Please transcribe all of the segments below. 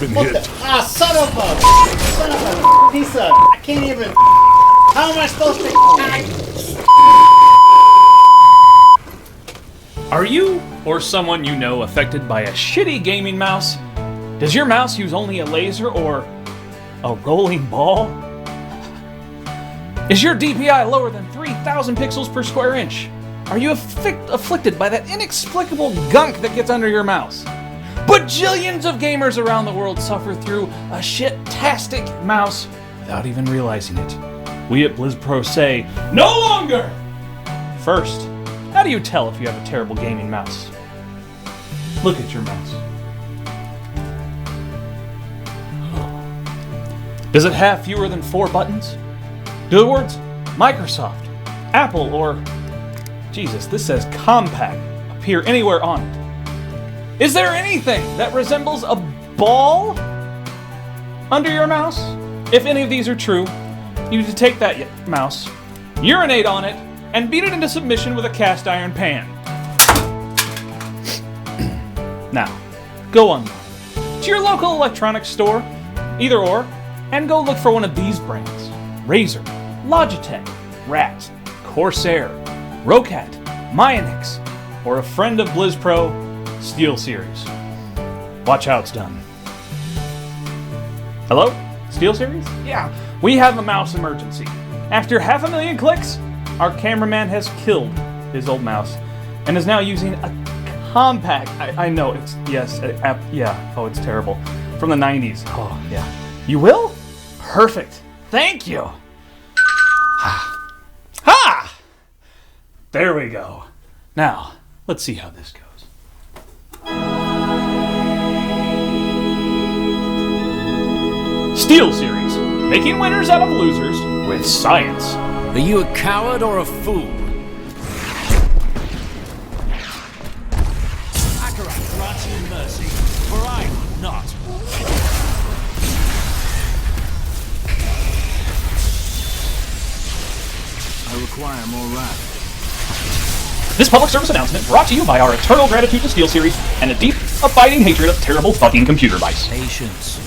been What hit. the? Ah, son of a piece of. I can't even. How am I supposed to? Are you or someone you know affected by a shitty gaming mouse? Does your mouse use only a laser or a rolling ball? Is your DPI lower than 3,000 pixels per square inch? Are you afflicted by that inexplicable gunk that gets under your mouse? Bajillions of gamers around the world suffer through a shit-tastic mouse without even realizing it. We at BlizzPro say, no longer! First, how do you tell if you have a terrible gaming mouse? Look at your mouse. Does it have fewer than 4 buttons? Do the words Microsoft, Apple, or, Jesus, this says compact, appear anywhere on it? Is there anything that resembles a ball under your mouse? If any of these are true, you need to take that mouse, urinate on it, and beat it into submission with a cast iron pan. Now, go online to your local electronics store, either or, and go look for one of these brands. Razer, Logitech, Rat, Corsair, Rocat, Mionix, or a friend of BlizzPro, SteelSeries. Watch how it's done. Hello? SteelSeries? Yeah, we have a mouse emergency. After 500,000 clicks, our cameraman has killed his old mouse and is now using a compact. I know, it's, yes, yeah, oh, it's terrible. From the 90s. Oh, yeah. You will? Perfect. Thank you. Ha! There we go. Now, let's see how this goes. SteelSeries, making winners out of losers with science. Are you a coward or a fool? Akarat grants you mercy, for I would not. I require more wrath. This public service announcement brought to you by our eternal gratitude to SteelSeries and a deep, abiding hatred of terrible fucking computer mice. Patience.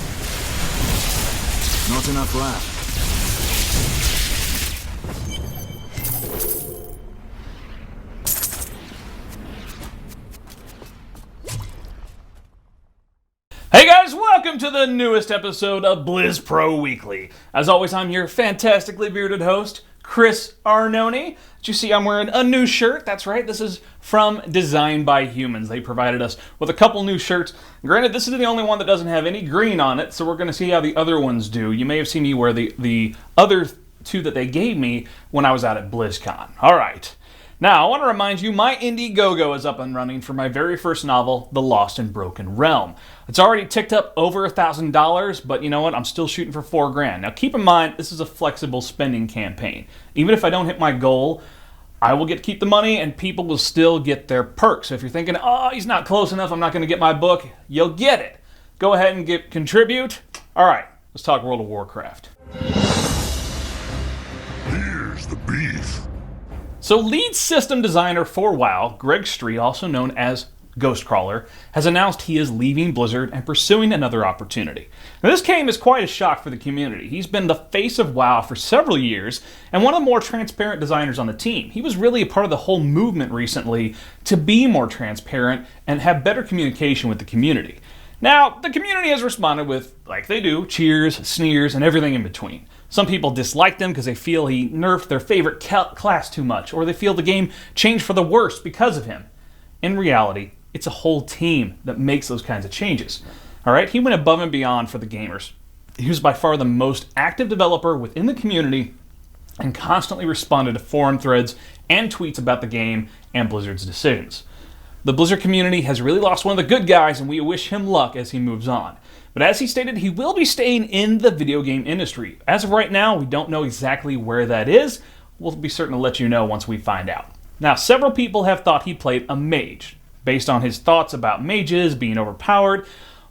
Not enough wrath. Hey guys, welcome to the newest episode of BlizzPro Weekly. As always, I'm your fantastically bearded host, Chris Arnone. As you see, I'm wearing a new shirt. That's right, this is from Designed by Humans. They provided us with a couple new shirts. Granted, this is the only one that doesn't have any green on it, so we're going to see how the other ones do. You may have seen me wear the other two that they gave me when I was out at BlizzCon. All right. Now, I want to remind you, my Indiegogo is up and running for my very first novel, The Lost and Broken Realm. It's already ticked up over $1,000, but you know what? I'm still shooting for $4,000. Now, keep in mind, this is a flexible spending campaign. Even if I don't hit my goal, I will get to keep the money, and people will still get their perks. So if you're thinking, oh, he's not close enough, I'm not going to get my book, you'll get it. Go ahead and contribute. All right, let's talk World of Warcraft. Here's the beef. So lead system designer for WoW, Greg Stree, also known as Ghostcrawler, has announced he is leaving Blizzard and pursuing another opportunity. Now this came as quite a shock for the community. He's been the face of WoW for several years and one of the more transparent designers on the team. He was really a part of the whole movement recently to be more transparent and have better communication with the community. Now, the community has responded with, like they do, cheers, sneers, and everything in between. Some people dislike them because they feel he nerfed their favorite class too much, or they feel the game changed for the worse because of him. In reality, it's a whole team that makes those kinds of changes. All right, he went above and beyond for the gamers. He was by far the most active developer within the community and constantly responded to forum threads and tweets about the game and Blizzard's decisions. The Blizzard community has really lost one of the good guys, and we wish him luck as he moves on. But as he stated, he will be staying in the video game industry. As of right now, we don't know exactly where that is. We'll be certain to let you know once we find out. Now, several people have thought he played a mage. Based on his thoughts about mages being overpowered,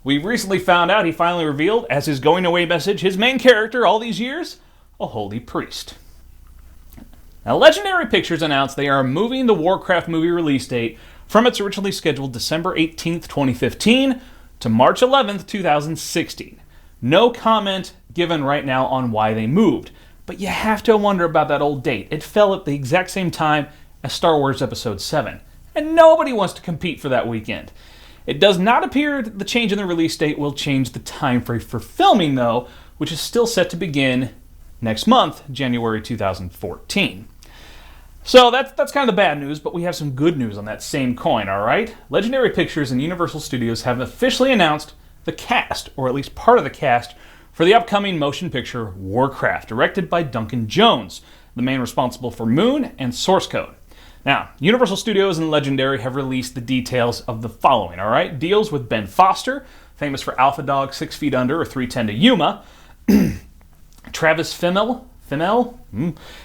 we recently found out he finally revealed, as his going away message, his main character all these years, a holy priest. Now, Legendary Pictures announced they are moving the WarCraft movie release date from its originally scheduled December 18th, 2015 to March 11th, 2016. No comment given right now on why they moved, but you have to wonder about that old date. It fell at the exact same time as Star Wars Episode 7, and nobody wants to compete for that weekend. It does not appear that the change in the release date will change the time frame for filming, though, which is still set to begin next month, January 2014. So that's kind of the bad news, but we have some good news on that same coin, all right? Legendary Pictures and Universal Studios have officially announced the cast, or at least part of the cast, for the upcoming motion picture WarCraft, directed by Duncan Jones, the man responsible for Moon and Source Code. Now, Universal Studios and Legendary have released the details of the following, all right? Deals with Ben Foster, famous for Alpha Dog, 6 Feet Under, or 310 to Yuma. Travis Fimmel,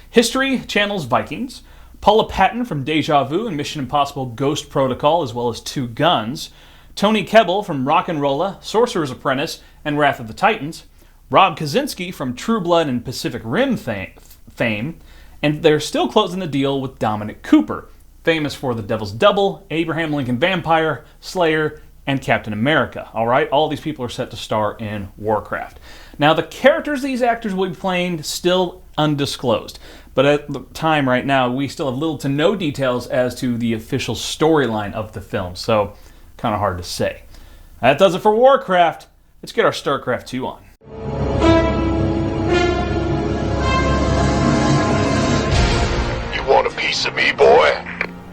History Channel's Vikings. Paula Patton from Deja Vu and Mission Impossible Ghost Protocol, as well as Two Guns. Tony Kebbell from Rock'n'Rolla, Sorcerer's Apprentice, and Wrath of the Titans. Rob Kaczynski from True Blood and Pacific Rim fame. And they're still closing the deal with Dominic Cooper, famous for The Devil's Double, Abraham Lincoln Vampire, Slayer, and Captain America. All right, all these people are set to star in WarCraft. Now, the characters these actors will be playing still undisclosed, but at the time right now, we still have little to no details as to the official storyline of the film, so kind of hard to say. That does it for WarCraft. Let's get our Starcraft II on. Want a piece of me, boy?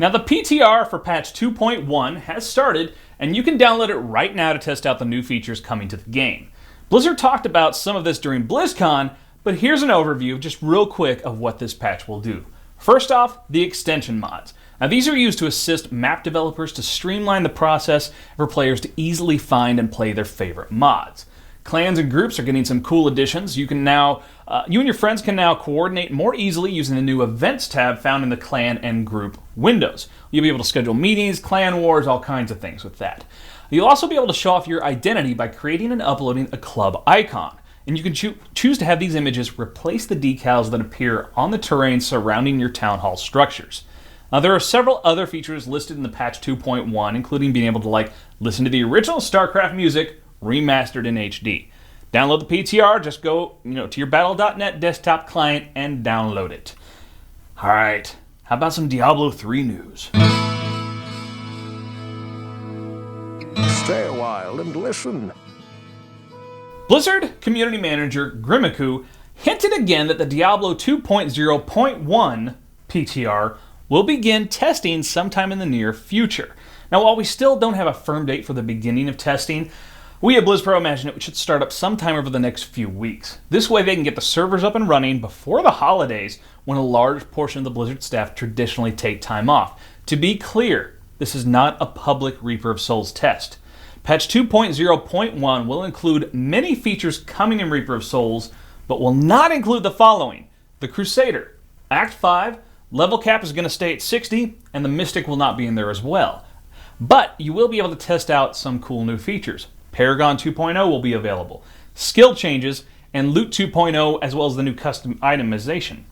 Now, the PTR for patch 2.1 has started, and you can download it right now to test out the new features coming to the game. Blizzard talked about some of this during BlizzCon, but here's an overview, just real quick, of what this patch will do. First off, the extension mods. Now, these are used to assist map developers to streamline the process for players to easily find and play their favorite mods. Clans and groups are getting some cool additions. You and your friends can now coordinate more easily using the new Events tab found in the Clan and Group windows. You'll be able to schedule meetings, clan wars, all kinds of things with that. You'll also be able to show off your identity by creating and uploading a club icon. And you can choose to have these images replace the decals that appear on the terrain surrounding your town hall structures. Now, there are several other features listed in the patch 2.1, including being able to listen to the original StarCraft music remastered in HD. Download the PTR, just go to your battle.net desktop client and download it. All right, how about some Diablo 3 news? Stay a while and listen. Blizzard community manager Grimiku hinted again that the Diablo 2.0.1 PTR will begin testing sometime in the near future. Now, while we still don't have a firm date for the beginning of testing, we at BlizzPro imagine it should start up sometime over the next few weeks. This way they can get the servers up and running before the holidays, when a large portion of the Blizzard staff traditionally take time off. To be clear, this is not a public Reaper of Souls test. Patch 2.0.1 will include many features coming in Reaper of Souls, but will not include the following: the Crusader, Act 5, level cap is going to stay at 60, and the Mystic will not be in there as well. But you will be able to test out some cool new features. Paragon 2.0 will be available, skill changes, and Loot 2.0, as well as the new custom itemization.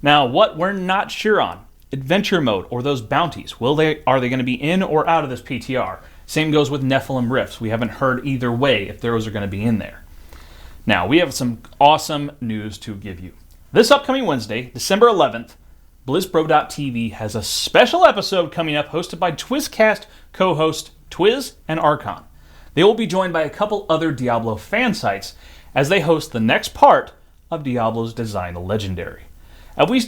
Now, what we're not sure on: adventure mode, or those bounties. Are they going to be in or out of this PTR? Same goes with Nephilim Rifts. We haven't heard either way if those are going to be in there. Now, we have some awesome news to give you. This upcoming Wednesday, December 11th, BlizzPro.tv has a special episode coming up hosted by Twizcast co-host Twiz and Archon. They will be joined by a couple other Diablo fan sites as they host the next part of Diablo's Design the Legendary.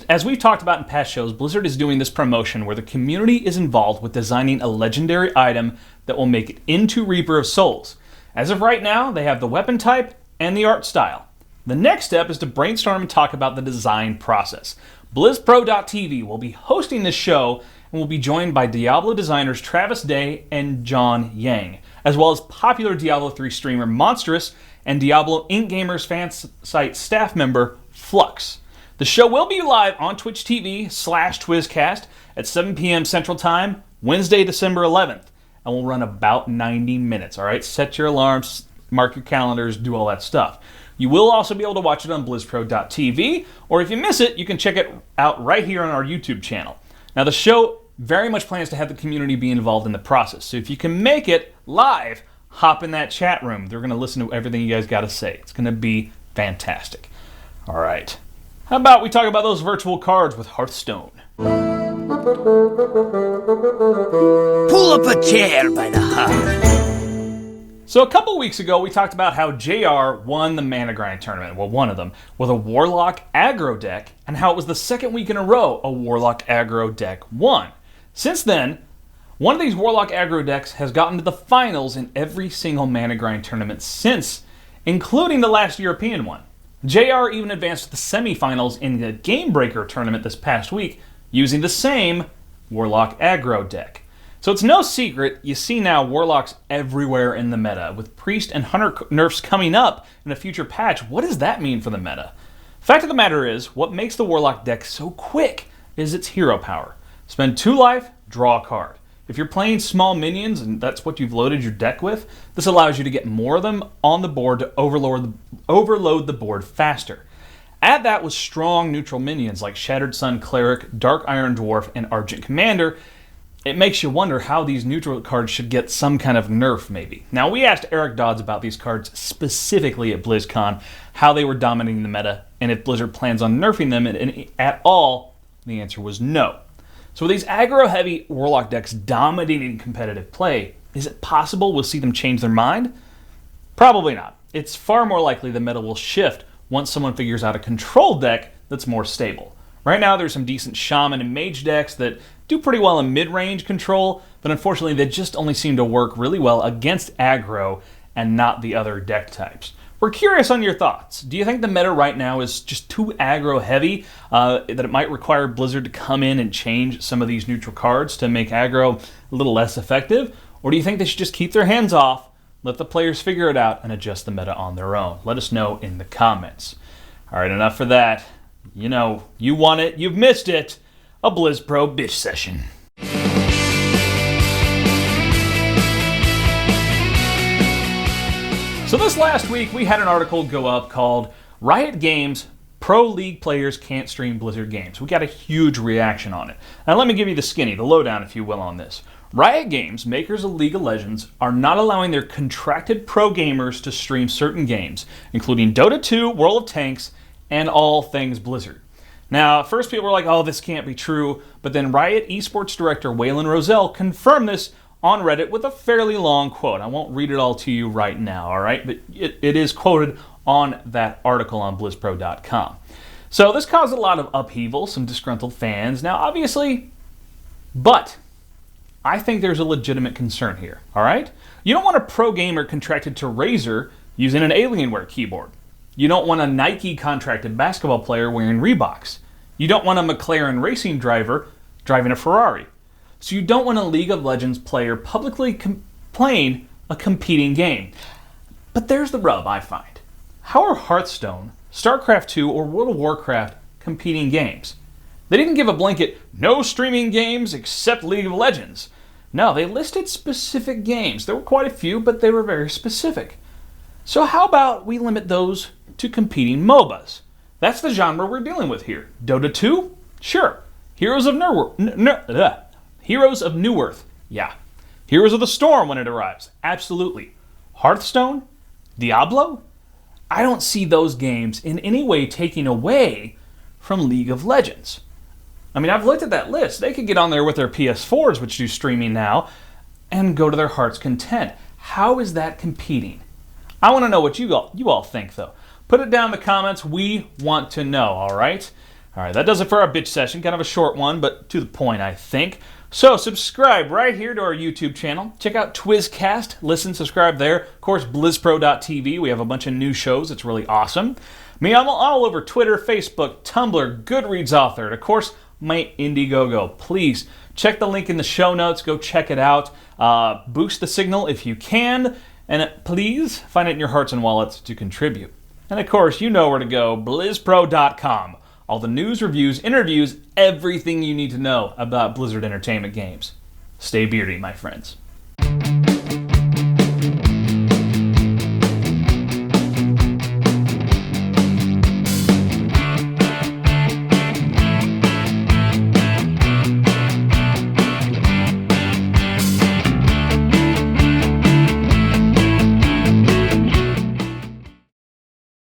As we've talked about in past shows, Blizzard is doing this promotion where the community is involved with designing a legendary item that will make it into Reaper of Souls. As of right now, they have the weapon type and the art style. The next step is to brainstorm and talk about the design process. BlizzPro.tv will be hosting this show and will be joined by Diablo designers Travis Day and John Yang, as well as popular Diablo 3 streamer Monstrous and Diablo Inc. Gamers fan site staff member Flux. The show will be live on Twitch TV/Twizcast at 7 p.m. Central Time, Wednesday, December 11th, and will run about 90 minutes, all right? Set your alarms, mark your calendars, do all that stuff. You will also be able to watch it on BlizzPro.tv, or if you miss it, you can check it out right here on our YouTube channel. Now, the show very much plans to have the community be involved in the process, so if you can make it live hop in that chat room. They're going to listen to everything you guys got to say. It's going to be fantastic. All right. How about we talk about those virtual cards with Hearthstone? Pull up a chair by the heart. So a couple weeks ago, we talked about how JR won the Mana Grind tournament, well, one of them, with a Warlock aggro deck, and how it was the second week in a row a Warlock aggro deck won. Since then, one of these Warlock aggro decks has gotten to the finals in every single Mana Grind tournament since, including the last European one. JR even advanced to the semifinals in the Game Breaker tournament this past week using the same Warlock aggro deck. So it's no secret, you see now Warlocks everywhere in the meta. With Priest and Hunter nerfs coming up in a future patch, what does that mean for the meta? Fact of the matter is, what makes the Warlock deck so quick is its hero power. Spend 2 life, draw a card. If you're playing small minions and that's what you've loaded your deck with, this allows you to get more of them on the board to overload the board faster. Add that with strong neutral minions like Shattered Sun Cleric, Dark Iron Dwarf, and Argent Commander. It makes you wonder how these neutral cards should get some kind of nerf, maybe. Now, we asked Eric Dodds about these cards specifically at BlizzCon, how they were dominating the meta, and if Blizzard plans on nerfing them at all. The answer was no. So with these aggro-heavy Warlock decks dominating competitive play, is it possible we'll see them change their mind? Probably not. It's far more likely the meta will shift once someone figures out a control deck that's more stable. Right now, there's some decent Shaman and Mage decks that do pretty well in mid-range control, but unfortunately they just only seem to work really well against aggro and not the other deck types. We're curious on your thoughts. Do you think the meta right now is just too aggro-heavy, that it might require Blizzard to come in and change some of these neutral cards to make aggro a little less effective? Or do you think they should just keep their hands off, let the players figure it out, and adjust the meta on their own? Let us know in the comments. All right, enough for that. You know, you want it, you've missed it. A BlizzPro bitch session. So this last week, we had an article go up called Riot Games Pro League Players Can't Stream Blizzard Games. We got a huge reaction on it. Now let me give you the lowdown, if you will, on this. Riot Games, makers of League of Legends, are not allowing their contracted pro gamers to stream certain games, including Dota 2, World of Tanks, and all things Blizzard. Now, at first people were like, oh, this can't be true, but then Riot esports director Waylon Roselle confirmed this on Reddit with a fairly long quote. I won't read it all to you right now, all right? But it is quoted on that article on BlizzPro.com. So this caused a lot of upheaval, some disgruntled fans. Now, obviously, but I think there's a legitimate concern here, all right? You don't want a pro gamer contracted to Razer using an Alienware keyboard. You don't want a Nike contracted basketball player wearing Reeboks. You don't want a McLaren racing driver driving a Ferrari. So you don't want a League of Legends player publicly playing a competing game. But there's the rub, I find. How are Hearthstone, Starcraft II, or World of Warcraft competing games? They didn't give a blanket, no streaming games except League of Legends. No, they listed specific games. There were quite a few, but they were very specific. So how about we limit those to competing MOBAs? That's the genre we're dealing with here. Dota 2? Sure. Heroes of Newerth? Yeah. Heroes of the Storm when it arrives? Absolutely. Hearthstone? Diablo? I don't see those games in any way taking away from League of Legends. I mean, I've looked at that list. They could get on there with their PS4s, which do streaming now, and go to their heart's content. How is that competing? I want to know what you all think, though. Put it down in the comments. We want to know, all right? All right, that does it for our bitch session. Kind of a short one, but to the point, I think. So subscribe right here to our YouTube channel. Check out Twizcast. Listen, subscribe there. Of course, BlizzPro.tv. We have a bunch of new shows. It's really awesome. Me, I'm all over Twitter, Facebook, Tumblr, Goodreads author, and of course, my Indiegogo. Please check the link in the show notes. Go check it out. Boost the signal if you can. And please find it in your hearts and wallets to contribute. And of course, you know where to go, BlizzPro.com. All the news, reviews, interviews, everything you need to know about Blizzard Entertainment games. Stay beardy, my friends.